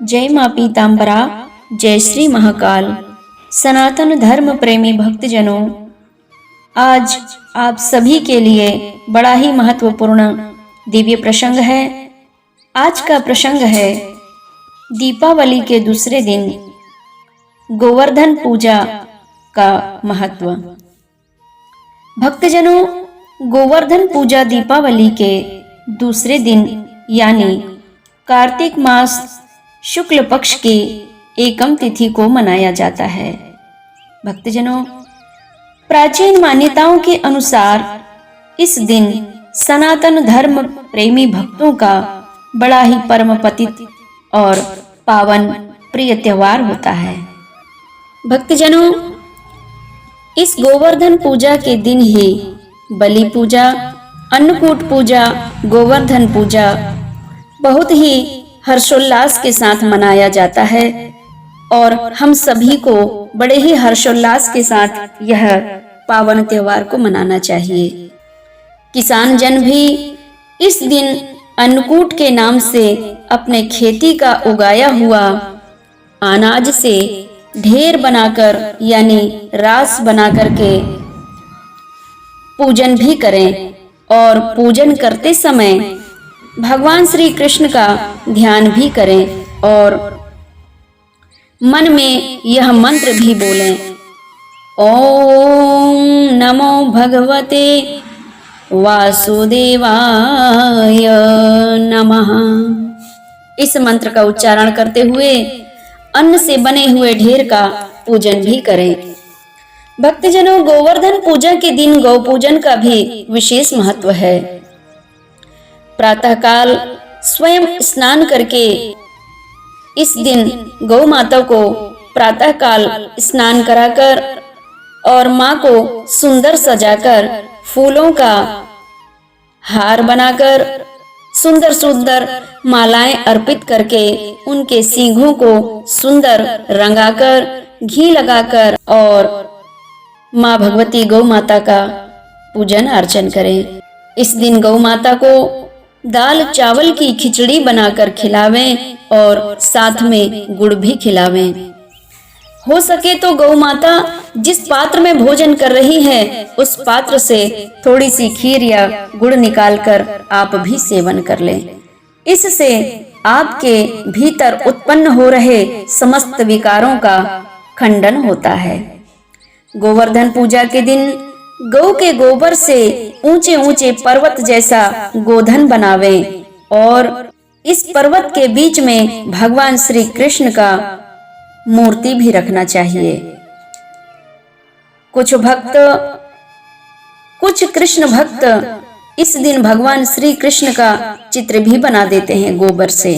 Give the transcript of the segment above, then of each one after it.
जय माँ पीताम्बरा, जय श्री महाकाल। सनातन धर्म प्रेमी भक्तजनों, आज आप सभी के लिए बड़ा ही महत्वपूर्ण दिव्य प्रसंग है। आज का प्रसंग है दीपावली के दूसरे दिन गोवर्धन पूजा का महत्व। भक्तजनों, गोवर्धन पूजा दीपावली के दूसरे दिन यानी कार्तिक मास शुक्ल पक्ष की एकम तिथि को मनाया जाता है। भक्तजनों, प्राचीन मान्यताओं के अनुसार इस दिन सनातन धर्म प्रेमी भक्तों का बड़ा ही परम पतित और पावन प्रिय त्योहार होता है। भक्तजनों, इस गोवर्धन पूजा के दिन ही बलि पूजा, अन्नकूट पूजा, गोवर्धन पूजा बहुत ही हर्षोल्लास के साथ मनाया जाता है और हम सभी को बड़े ही हर्षोल्लास के साथ यह पावन त्योहार को मनाना चाहिए। किसान जन भी इस दिन अन्नकूट के नाम से अपने खेती का उगाया हुआ अनाज से ढेर बनाकर यानी रास बनाकर के पूजन भी करें और पूजन करते समय भगवान श्री कृष्ण का ध्यान भी करें और मन में यह मंत्र भी बोलें, ओम नमो भगवते वासुदेवाय नमः। इस मंत्र का उच्चारण करते हुए अन्न से बने हुए ढेर का पूजन भी करें। भक्तजनों, गोवर्धन पूजा के दिन गौ पूजन का भी विशेष महत्व है। प्रातःकाल स्वयं स्नान करके इस दिन गौ माता को प्रातःकाल स्नान कराकर और माँ को सुंदर सजाकर फूलों का हार बनाकर सुंदर सुंदर मालाएं अर्पित करके उनके सींगों को सुंदर रंगाकर घी लगाकर और माँ भगवती गौ माता का पूजन अर्चन करें। इस दिन गौ माता को दाल चावल की खिचड़ी बनाकर खिलावें और साथ में गुड़ भी खिलावें। हो सके तो गौ माता जिस पात्र में भोजन कर रही है उस पात्र से थोड़ी सी खीर या गुड़ निकालकर आप भी सेवन कर लें। इससे आपके भीतर उत्पन्न हो रहे समस्त विकारों का खंडन होता है। गोवर्धन पूजा के दिन गौ के गोबर से ऊंचे ऊंचे पर्वत जैसा गोधन बनावें और इस पर्वत के बीच में भगवान श्री कृष्ण का मूर्ति भी रखना चाहिए। कुछ कृष्ण भक्त इस दिन भगवान श्री कृष्ण का चित्र भी बना देते हैं गोबर से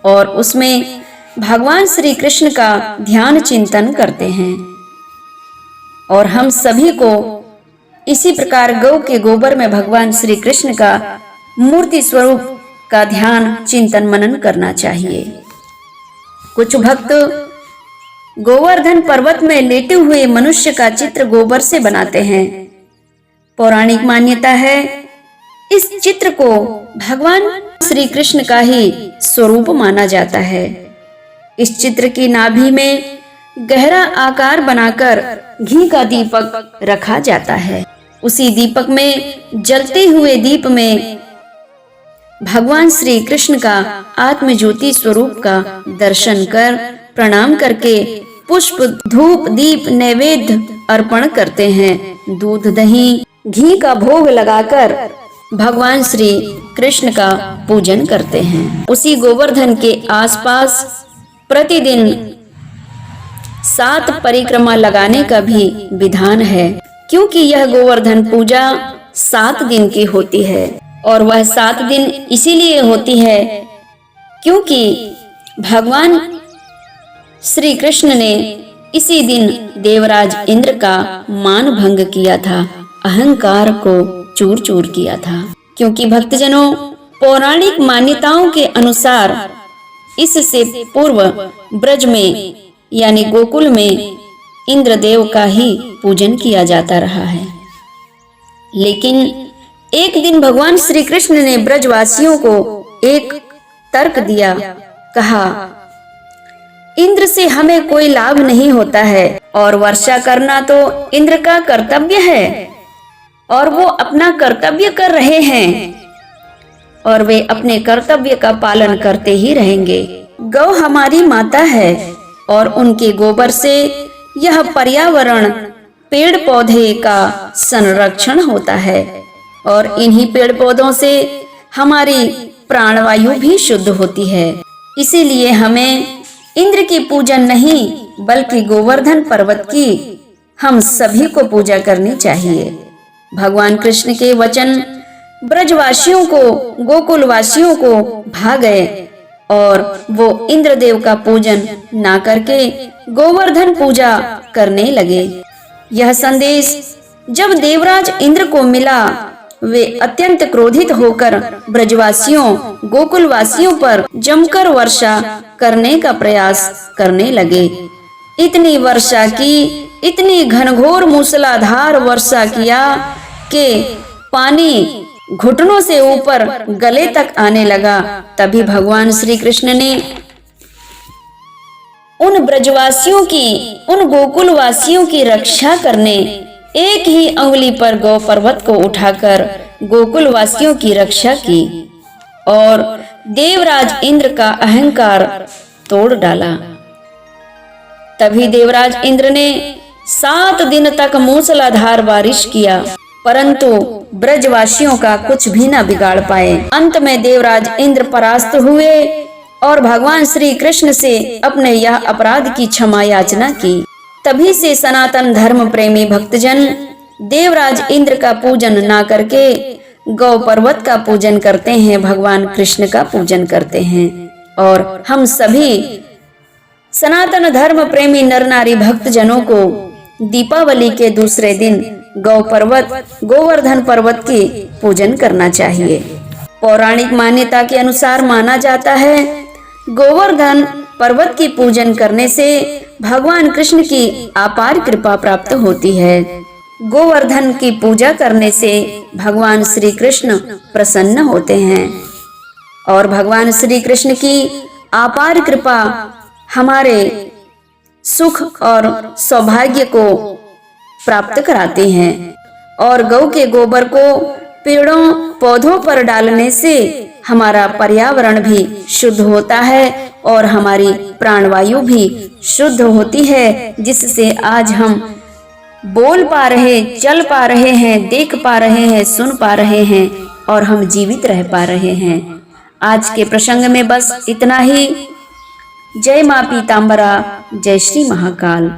और उसमें भगवान श्री कृष्ण का ध्यान चिंतन करते हैं। और हम सभी को इसी प्रकार गौ के गोबर में भगवान श्री कृष्ण का मूर्ति स्वरूप का ध्यान चिंतन मनन करना चाहिए। कुछ भक्त गोवर्धन पर्वत में लेटे हुए मनुष्य का चित्र गोबर से बनाते हैं। पौराणिक मान्यता है इस चित्र को भगवान श्री कृष्ण का ही स्वरूप माना जाता है। इस चित्र की नाभि में गहरा आकार बनाकर घी का दीपक रखा जाता है। उसी दीपक में जलते हुए दीप में भगवान श्री कृष्ण का आत्म ज्योति स्वरूप का दर्शन कर प्रणाम करके पुष्प धूप दीप नैवेद्य अर्पण करते हैं। दूध दही घी का भोग लगाकर भगवान श्री कृष्ण का पूजन करते हैं। उसी गोवर्धन के आसपास प्रतिदिन 7 परिक्रमा लगाने का भी विधान है, क्योंकि यह गोवर्धन पूजा 7 दिन की होती है और वह 7 दिन इसीलिए होती है क्योंकि भगवान श्री कृष्ण ने इसी दिन देवराज इंद्र का मान भंग किया था, अहंकार को चूर चूर किया था। क्योंकि भक्तजनों, पौराणिक मान्यताओं के अनुसार इससे पूर्व ब्रज में यानी गोकुल में इंद्रदेव का ही पूजन किया जाता रहा है। लेकिन एक दिन भगवान श्री कृष्ण ने ब्रजवासियों को एक तर्क दिया। कहा, इंद्र से हमें कोई लाभ नहीं होता है और वर्षा करना तो इंद्र का कर्तव्य है और वो अपना कर्तव्य कर रहे हैं और वे अपने कर्तव्य का पालन करते ही रहेंगे। गौ हमारी माता है और उनके गोबर से यह पर्यावरण पेड़ पौधे का संरक्षण होता है और इन्हीं पेड़ पौधों से हमारी प्राणवायु भी शुद्ध होती है। इसीलिए हमें इंद्र की पूजन नहीं बल्कि गोवर्धन पर्वत की हम सभी को पूजा करनी चाहिए। भगवान कृष्ण के वचन ब्रजवासियों को, गोकुलवासियों को भा गए और वो इंद्रदेव का पूजन ना करके गोवर्धन पूजा करने लगे। यह संदेश जब देवराज इंद्र को मिला, वे अत्यंत क्रोधित होकर ब्रजवासियों, गोकुलवासियों पर जमकर वर्षा करने का प्रयास करने लगे। इतनी वर्षा की, इतनी घनघोर मूसलाधार वर्षा किया कि पानी घुटनों से ऊपर गले तक आने लगा। तभी भगवान श्री कृष्ण ने उन ब्रजवासियों की, उन गोकुलवासियों की रक्षा करने एक ही अंगुली पर गौ पर्वत को उठाकर गोकुलवासियों की रक्षा की और देवराज इंद्र का अहंकार तोड़ डाला। तभी देवराज इंद्र ने 7 दिन तक मूसलाधार बारिश किया, परंतु ब्रजवासियों का कुछ भी न बिगाड़ पाए। अंत में देवराज इंद्र परास्त हुए और भगवान श्री कृष्ण से अपने यह अपराध की क्षमा याचना की। तभी से सनातन धर्म प्रेमी भक्तजन देवराज इंद्र का पूजन ना करके गौ पर्वत का पूजन करते हैं, भगवान कृष्ण का पूजन करते हैं। और हम सभी सनातन धर्म प्रेमी नर नारी भक्तजनों को दीपावली के दूसरे दिन गौ पर्वत, गोवर्धन पर्वत की पूजन करना चाहिए। पौराणिक मान्यता के अनुसार माना जाता है गोवर्धन पर्वत की पूजन करने से भगवान कृष्ण की अपार कृपा प्राप्त होती है। गोवर्धन की पूजा करने से भगवान श्री कृष्ण प्रसन्न होते हैं और भगवान श्री कृष्ण की अपार कृपा हमारे सुख और सौभाग्य को प्राप्त कराते हैं। और गौ के गोबर को पेड़ों पौधों पर डालने से हमारा पर्यावरण भी शुद्ध होता है और हमारी प्राणवायु भी शुद्ध होती है, जिससे आज हम बोल पा रहे, चल पा रहे हैं, देख पा रहे हैं, सुन पा रहे हैं और हम जीवित रह पा रहे हैं। आज के प्रसंग में बस इतना ही। जय मां पीतांबरा, जय श्री महाकाल।